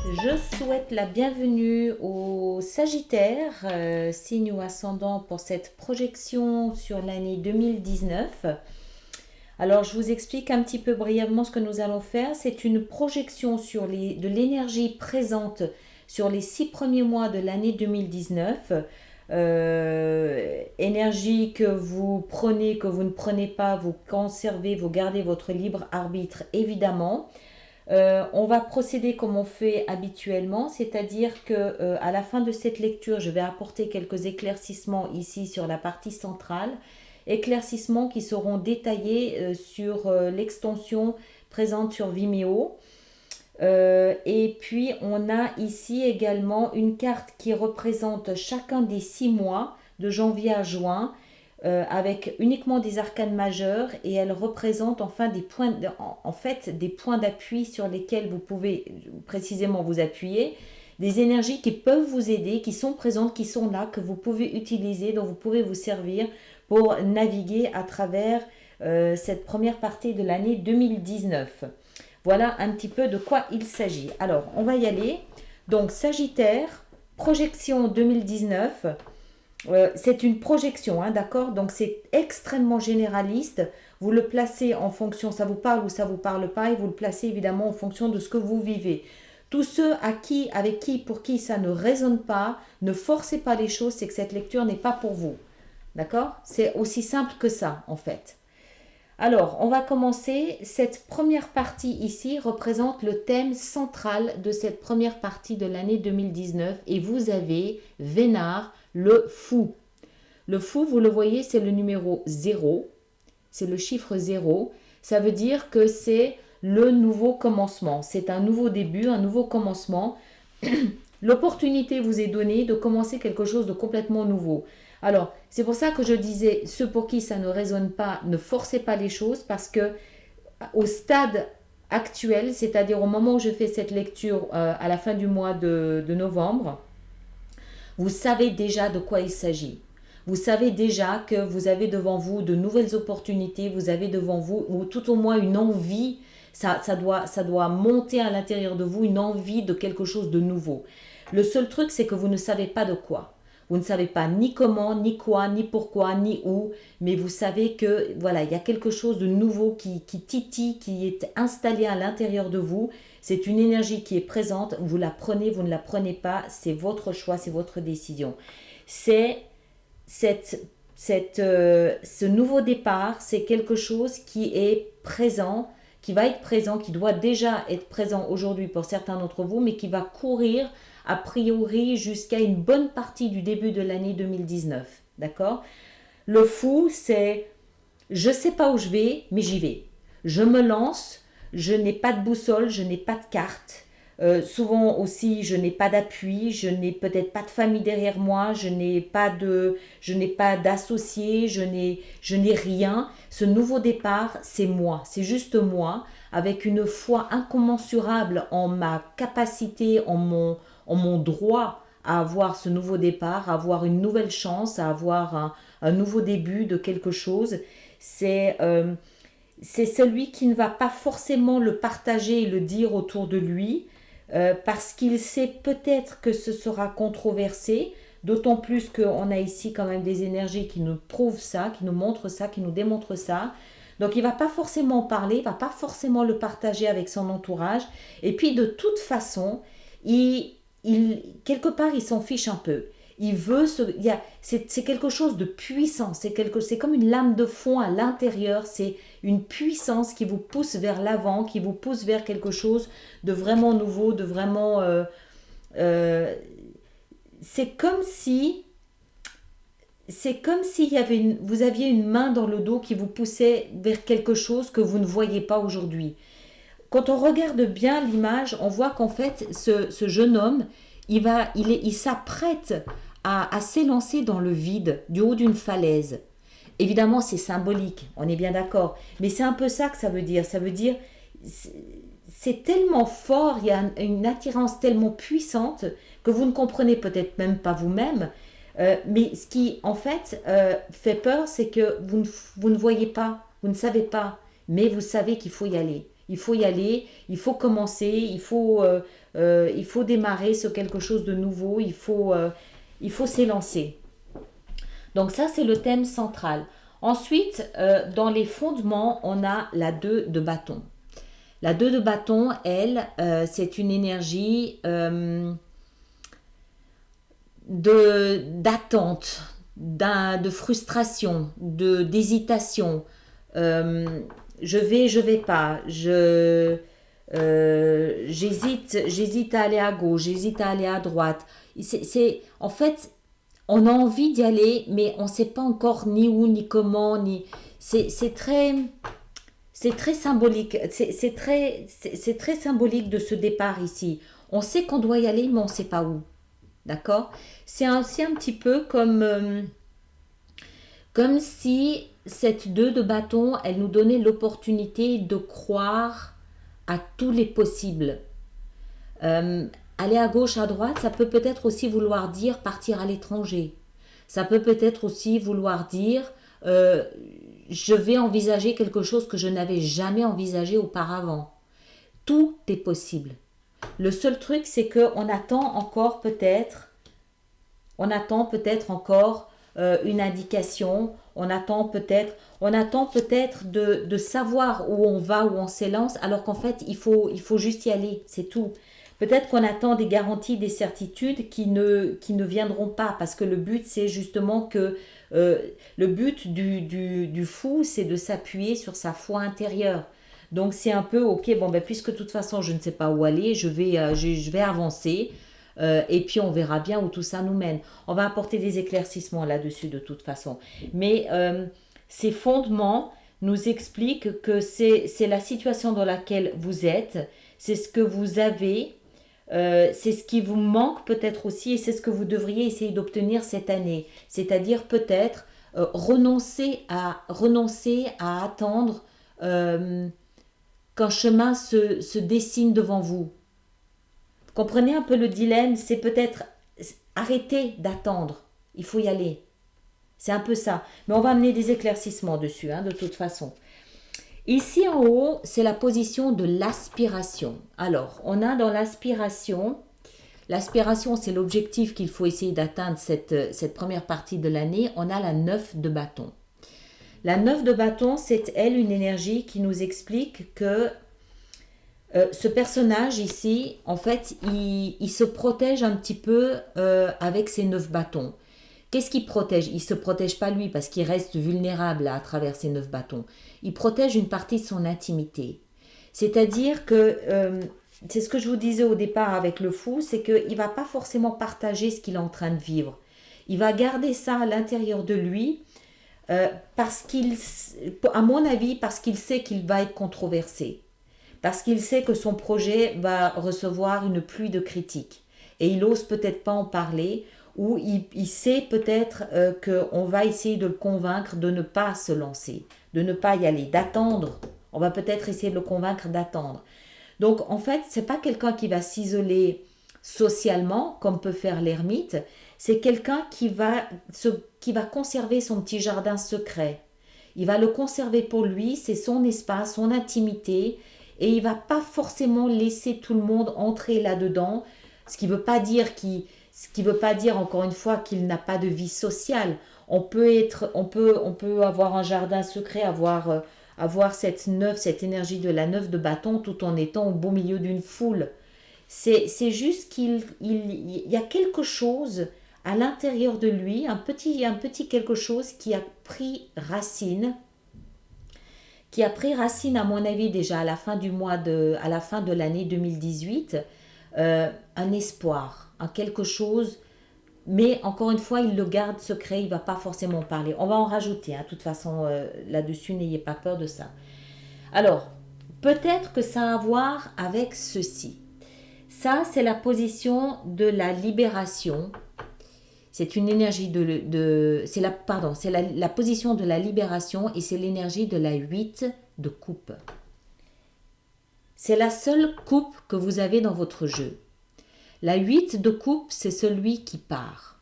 Je souhaite la bienvenue aux Sagittaires, signe ou ascendant pour cette projection sur l'année 2019. Alors, je vous explique un petit peu brièvement ce que nous allons faire. C'est une projection de l'énergie présente sur les 6 premiers mois de l'année 2019. Énergie que vous prenez, que vous ne prenez pas, vous conservez, vous gardez votre libre arbitre, évidemment. On va procéder comme on fait habituellement, c'est-à-dire que à la fin de cette lecture, je vais apporter quelques éclaircissements ici sur la partie centrale, éclaircissements qui seront détaillés sur l'extension présente sur Vimeo. Et puis on a ici également une carte qui représente chacun des 6 mois de janvier à juin, avec uniquement des arcanes majeures, et elle représente enfin des points d'appui sur lesquels vous pouvez précisément vous appuyer, des énergies qui peuvent vous aider, qui sont présentes, qui sont là, que vous pouvez utiliser, dont vous pouvez vous servir pour naviguer à travers cette première partie de l'année 2019. Voilà un petit peu de quoi il s'agit. Alors, on va y aller. Donc, Sagittaire, projection 2019. C'est une projection, hein, d'accord? Donc, c'est extrêmement généraliste. Vous le placez en fonction, ça vous parle ou ça ne vous parle pas, et vous le placez évidemment en fonction de ce que vous vivez. Tous ceux pour qui ça ne résonne pas, ne forcez pas les choses, c'est que cette lecture n'est pas pour vous. D'accord? C'est aussi simple que ça, en fait. Alors, on va commencer. Cette première partie ici représente le thème central de cette première partie de l'année 2019. Et vous avez Vénard, le fou. Le fou, vous le voyez, c'est le numéro 0. C'est le chiffre 0. Ça veut dire que c'est le nouveau commencement. C'est un nouveau début, un nouveau commencement. L'opportunité vous est donnée de commencer quelque chose de complètement nouveau. Alors, c'est pour ça que je disais, ceux pour qui ça ne résonne pas, ne forcez pas les choses, parce que au stade actuel, c'est-à-dire au moment où je fais cette lecture à la fin du mois de novembre, vous savez déjà de quoi il s'agit. Vous savez déjà que vous avez devant vous de nouvelles opportunités, vous avez devant vous, ou tout au moins une envie, ça doit monter à l'intérieur de vous, une envie de quelque chose de nouveau. Le seul truc, c'est que vous ne savez pas de quoi. Vous ne savez pas ni comment, ni quoi, ni pourquoi, ni où, mais vous savez que voilà, il y a quelque chose de nouveau qui titille, qui est installé à l'intérieur de vous. C'est une énergie qui est présente, vous la prenez, vous ne la prenez pas, c'est votre choix, c'est votre décision. C'est ce nouveau départ, c'est quelque chose qui est présent, qui va être présent, qui doit déjà être présent aujourd'hui pour certains d'entre vous, mais qui va courir a priori jusqu'à une bonne partie du début de l'année 2019. D'accord? Le fou, c'est je ne sais pas où je vais, mais j'y vais. Je me lance, je n'ai pas de boussole, je n'ai pas de carte. Souvent aussi, je n'ai pas d'appui, je n'ai peut-être pas de famille derrière moi, je n'ai pas d'associés, je n'ai rien. Ce nouveau départ, c'est moi, c'est juste moi, avec une foi incommensurable en ma capacité, en mon droit à avoir ce nouveau départ, à avoir une nouvelle chance, à avoir un nouveau début de quelque chose. C'est celui qui ne va pas forcément le partager et le dire autour de lui, parce qu'il sait peut-être que ce sera controversé, d'autant plus qu'on a ici quand même des énergies qui nous prouvent ça, qui nous montrent ça, qui nous démontrent ça. Donc il ne va pas forcément en parler, il ne va pas forcément le partager avec son entourage. Et puis de toute façon, quelque part, il s'en fiche un peu. C'est quelque chose de puissant, c'est comme une lame de fond à l'intérieur, c'est une puissance qui vous pousse vers l'avant, qui vous pousse vers quelque chose de vraiment nouveau, de vraiment... c'est comme si vous aviez une main dans le dos qui vous poussait vers quelque chose que vous ne voyez pas aujourd'hui. Quand on regarde bien l'image, on voit qu'en fait, ce jeune homme, il s'apprête à s'élancer dans le vide, du haut d'une falaise. Évidemment, c'est symbolique, on est bien d'accord. Mais c'est un peu ça que ça veut dire. Ça veut dire, c'est tellement fort, il y a une attirance tellement puissante que vous ne comprenez peut-être même pas vous-même. Mais ce qui, en fait, fait peur, c'est que vous ne voyez pas, vous ne savez pas, mais vous savez qu'il faut y aller. Il faut y aller, il faut commencer, il faut démarrer sur quelque chose de nouveau, il faut s'élancer. Donc ça, c'est le thème central. Ensuite, dans les fondements, on a la 2 de bâton. La 2 de bâton, elle, c'est une énergie d'attente, de frustration, d'hésitation. Je vais pas. J'hésite à aller à gauche, j'hésite à aller à droite. En fait, on a envie d'y aller, mais on ne sait pas encore ni où, ni comment, ni. C'est très. C'est très symbolique, c'est très symbolique de ce départ ici. On sait qu'on doit y aller, mais on ne sait pas où. D'accord. C'est aussi un petit peu comme si cette 2 de bâton, elle nous donnait l'opportunité de croire à tous les possibles. Euh, Aller à gauche, à droite, ça peut peut-être aussi vouloir dire partir à l'étranger. Ça peut peut-être aussi vouloir dire euh, je vais envisager quelque chose que je n'avais jamais envisagé auparavant. Tout est possible. Le seul truc, c'est qu'on attend encore peut-être, on attend peut-être encore une indication, on attend peut-être de savoir où on va, où on s'élance, alors qu'en fait, il faut juste y aller, c'est tout. Peut-être qu'on attend des garanties, des certitudes qui ne viendront pas, parce que le but, c'est justement que le but du fou, c'est de s'appuyer sur sa foi intérieure. Donc c'est un peu, ok, bon, ben, puisque de toute façon, je ne sais pas où aller, je vais avancer. Et puis on verra bien où tout ça nous mène. On va apporter des éclaircissements là-dessus de toute façon. Mais ces fondements nous expliquent que c'est la situation dans laquelle vous êtes, c'est ce que vous avez, c'est ce qui vous manque peut-être aussi et c'est ce que vous devriez essayer d'obtenir cette année. C'est-à-dire peut-être renoncer à attendre qu'un chemin se dessine devant vous. Comprenez un peu le dilemme, c'est peut-être arrêter d'attendre, il faut y aller. C'est un peu ça. Mais on va amener des éclaircissements dessus, hein, de toute façon. Ici en haut, c'est la position de l'aspiration. Alors, on a dans l'aspiration, c'est l'objectif qu'il faut essayer d'atteindre cette première partie de l'année. On a la 9 de bâton. La 9 de bâton, c'est elle une énergie qui nous explique que ce personnage ici, en fait, il se protège un petit peu avec ses 9 bâtons. Qu'est-ce qu'il protège? Il ne se protège pas lui parce qu'il reste vulnérable là, à travers ses 9 bâtons. Il protège une partie de son intimité. C'est-à-dire que, c'est ce que je vous disais au départ avec le fou, c'est qu'il ne va pas forcément partager ce qu'il est en train de vivre. Il va garder ça à l'intérieur de lui parce à mon avis, parce qu'il sait qu'il va être controversé. Parce qu'il sait que son projet va recevoir une pluie de critiques. Et il n'ose peut-être pas en parler, ou il sait peut-être qu'on va essayer de le convaincre de ne pas se lancer, de ne pas y aller, d'attendre. On va peut-être essayer de le convaincre d'attendre. Donc en fait, c'est pas quelqu'un qui va s'isoler socialement, comme peut faire l'ermite, c'est quelqu'un qui va conserver son petit jardin secret. Il va le conserver pour lui, c'est son espace, son intimité, et il va pas forcément laisser tout le monde entrer là-dedans, ce qui veut pas dire encore une fois qu'il n'a pas de vie sociale. On peut avoir un jardin secret, avoir cette énergie de la 9 de bâton tout en étant au beau milieu d'une foule. C'est juste il y a quelque chose à l'intérieur de lui, un petit quelque chose qui a pris racine à mon avis déjà à la fin à la fin de l'année 2018, un espoir, un quelque chose, mais encore une fois, il le garde secret, il ne va pas forcément parler. On va en rajouter, hein, de toute façon, là-dessus, n'ayez pas peur de ça. Alors, peut-être que ça a à voir avec ceci. Ça, c'est la position de la libération. C'est une énergie c'est la position de la libération et c'est l'énergie de la 8 de coupe. C'est la seule coupe que vous avez dans votre jeu. La 8 de coupe, c'est celui qui part.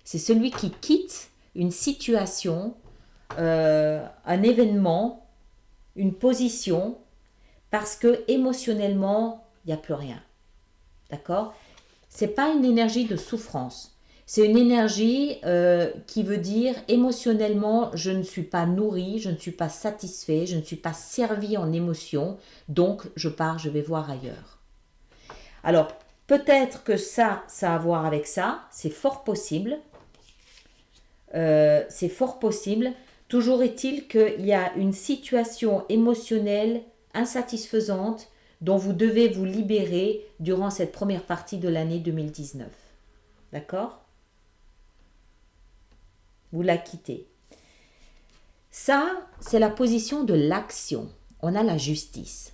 C'est celui qui quitte une situation, un événement, une position, parce que émotionnellement, il n'y a plus rien. D'accord? C'est pas une énergie de souffrance. C'est une énergie qui veut dire émotionnellement, je ne suis pas nourri, je ne suis pas satisfait, je ne suis pas servi en émotion, donc je pars, je vais voir ailleurs. Alors, peut-être que ça a à voir avec ça, c'est fort possible. C'est fort possible. Toujours est-il qu'il y a une situation émotionnelle insatisfaisante dont vous devez vous libérer durant cette première partie de l'année 2019. D'accord? Vous la quittez. Ça, c'est la position de l'action. On a la justice.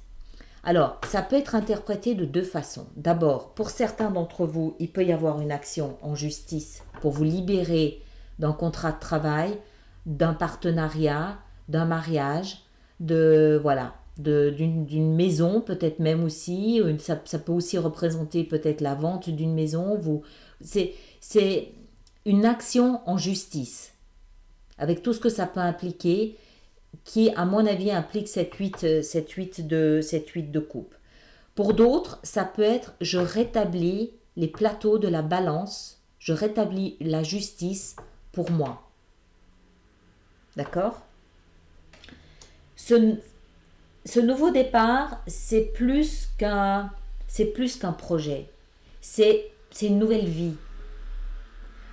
Alors, ça peut être interprété de deux façons. D'abord, pour certains d'entre vous, il peut y avoir une action en justice pour vous libérer d'un contrat de travail, d'un partenariat, d'un mariage, d'une maison, peut-être même aussi. Ça peut aussi représenter peut-être la vente d'une maison. C'est une action en justice, avec tout ce que ça peut impliquer, qui, à mon avis, implique cette 8 de coupe. Pour d'autres, ça peut être je rétablis les plateaux de la balance, je rétablis la justice pour moi. D'accord? Ce nouveau départ, c'est plus qu'un projet. C'est une nouvelle vie.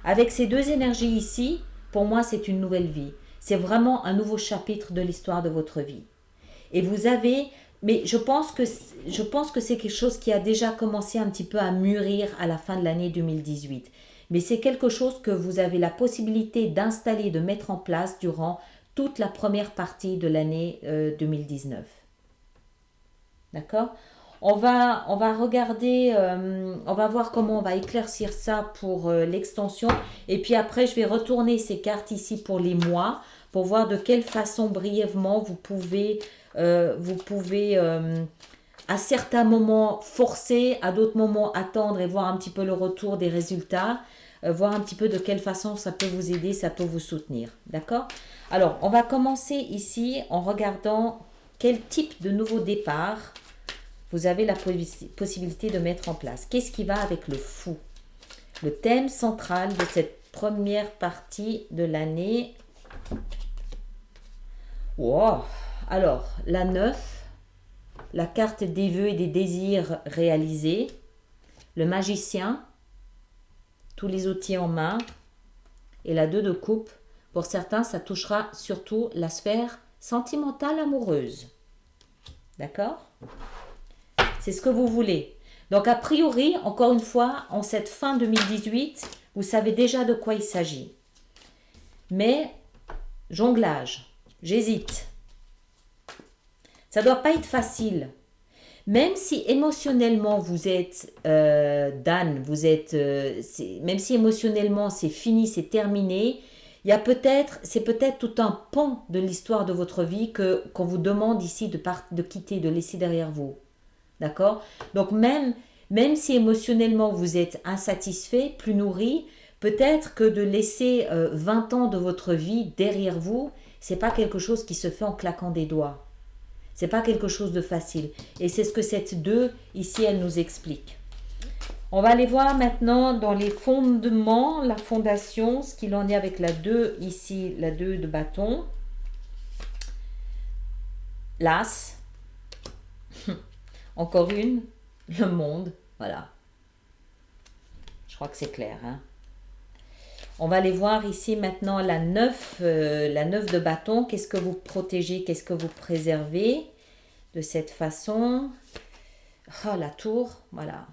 Avec ces deux énergies ici, pour moi, c'est une nouvelle vie. C'est vraiment un nouveau chapitre de l'histoire de votre vie. Et vous avez, mais je pense que c'est quelque chose qui a déjà commencé un petit peu à mûrir à la fin de l'année 2018. Mais c'est quelque chose que vous avez la possibilité d'installer, de mettre en place durant toute la première partie de l'année 2019. D'accord? On va regarder, on va voir comment on va éclaircir ça pour l'extension. Et puis après, je vais retourner ces cartes ici pour les mois, pour voir de quelle façon brièvement vous pouvez à certains moments forcer, à d'autres moments attendre et voir un petit peu le retour des résultats, voir un petit peu de quelle façon ça peut vous aider, ça peut vous soutenir. D'accord? Alors, on va commencer ici en regardant quel type de nouveau départ vous avez la possibilité de mettre en place. Qu'est-ce qui va avec le fou? Le thème central de cette première partie de l'année. Wow. Alors, la 9, la carte des vœux et des désirs réalisés, le magicien, tous les outils en main, et la 2 de coupe. Pour certains, ça touchera surtout la sphère sentimentale amoureuse. D'accord? C'est ce que vous voulez. Donc, a priori, encore une fois, en cette fin 2018, vous savez déjà de quoi il s'agit. Mais, jonglage, j'hésite. Ça ne doit pas être facile. Même si émotionnellement vous êtes Dan, même si émotionnellement c'est fini, c'est terminé, c'est peut-être tout un pan de l'histoire de votre vie qu'on vous demande ici de quitter, de laisser derrière vous. D'accord? Donc même si émotionnellement vous êtes insatisfait, plus nourri, peut-être que de laisser 20 ans de votre vie derrière vous, c'est pas quelque chose qui se fait en claquant des doigts. C'est pas quelque chose de facile. Et c'est ce que cette 2 ici, elle nous explique. On va aller voir maintenant dans les fondements, la fondation, ce qu'il en est avec la 2 ici, la 2 de bâton. L'As. Encore une, le monde, voilà. Je crois que c'est clair. Hein? On va aller voir ici maintenant la 9 de bâton. Qu'est-ce que vous protégez, qu'est-ce que vous préservez de cette façon? Oh, la tour, voilà.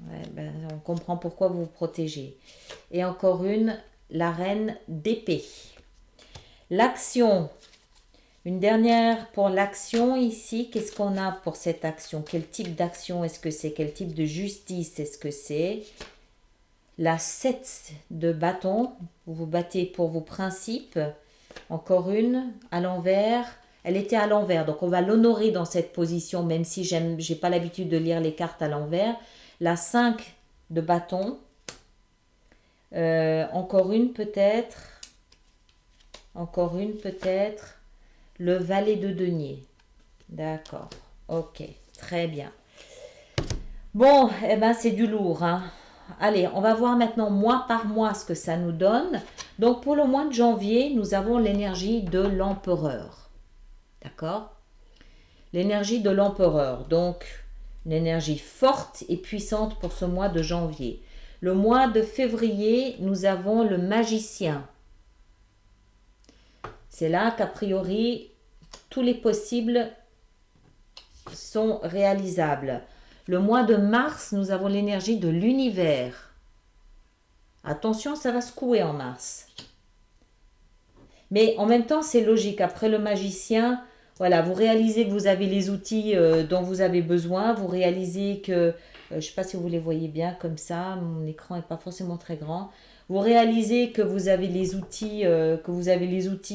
Ouais, on comprend pourquoi vous vous protégez. Et encore une, la reine d'épée. L'action. Une dernière pour l'action ici. Qu'est-ce qu'on a pour cette action? Quel type d'action est-ce que c'est? Quel type de justice est-ce que c'est? La 7 de bâton. Vous vous battez pour vos principes. Encore une à l'envers. elle était à l'envers. Donc on va l'honorer dans cette position, même si j'ai pas l'habitude de lire les cartes à l'envers. La 5 de bâton. Encore une peut-être. Encore une peut-être. Le valet de denier. D'accord. Ok. Très bien. Bon, eh ben c'est du lourd, hein. Allez, on va voir maintenant mois par mois ce que ça nous donne. Donc pour le mois de janvier, nous avons l'énergie de l'empereur. D'accord? L'énergie de l'empereur. Donc une énergie forte et puissante pour ce mois de janvier. Le mois de février, nous avons le magicien. C'est là qu'a priori, tous les possibles sont réalisables. Le mois de mars, nous avons l'énergie de l'univers. Attention, ça va secouer en mars. Mais en même temps, c'est logique. Après le magicien, voilà, vous réalisez que vous avez les outils dont vous avez besoin. Vous réalisez que, je ne sais pas si vous les voyez bien comme ça, mon écran n'est pas forcément très grand. Vous réalisez que vous avez les outils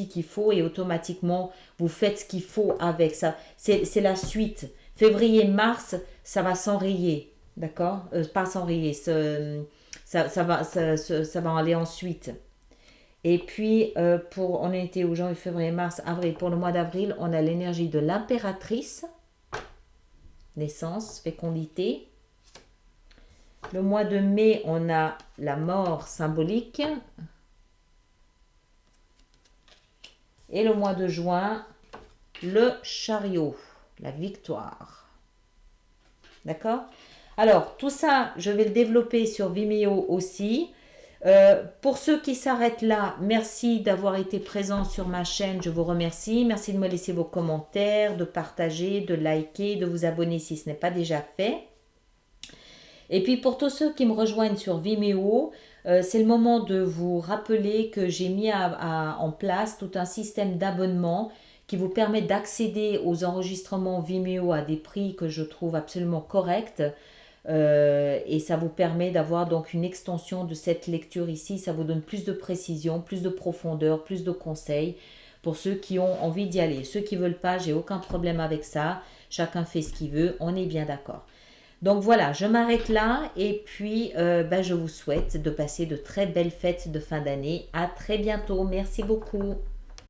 qu'il faut et automatiquement vous faites ce qu'il faut avec ça. C'est la suite. Février-mars, ça va s'enrayer, d'accord? Pas s'enrayer, ça va aller ensuite. Et puis, on était au janvier, février, mars, avril. Pour le mois d'avril, on a l'énergie de l'impératrice, naissance, fécondité. Le mois de mai, on a la mort symbolique. Et le mois de juin, le chariot, la victoire. D'accord? Alors, tout ça, je vais le développer sur Vimeo aussi. Pour ceux qui s'arrêtent là, merci d'avoir été présents sur ma chaîne, je vous remercie. Merci de me laisser vos commentaires, de partager, de liker, de vous abonner si ce n'est pas déjà fait. Et puis pour tous ceux qui me rejoignent sur Vimeo, c'est le moment de vous rappeler que j'ai mis en place tout un système d'abonnement qui vous permet d'accéder aux enregistrements Vimeo à des prix que je trouve absolument corrects. Et ça vous permet d'avoir donc une extension de cette lecture ici. Ça vous donne plus de précision, plus de profondeur, plus de conseils pour ceux qui ont envie d'y aller. Ceux qui ne veulent pas, j'ai aucun problème avec ça. Chacun fait ce qu'il veut, on est bien d'accord. Donc voilà, je m'arrête là et puis je vous souhaite de passer de très belles fêtes de fin d'année. À très bientôt, merci beaucoup.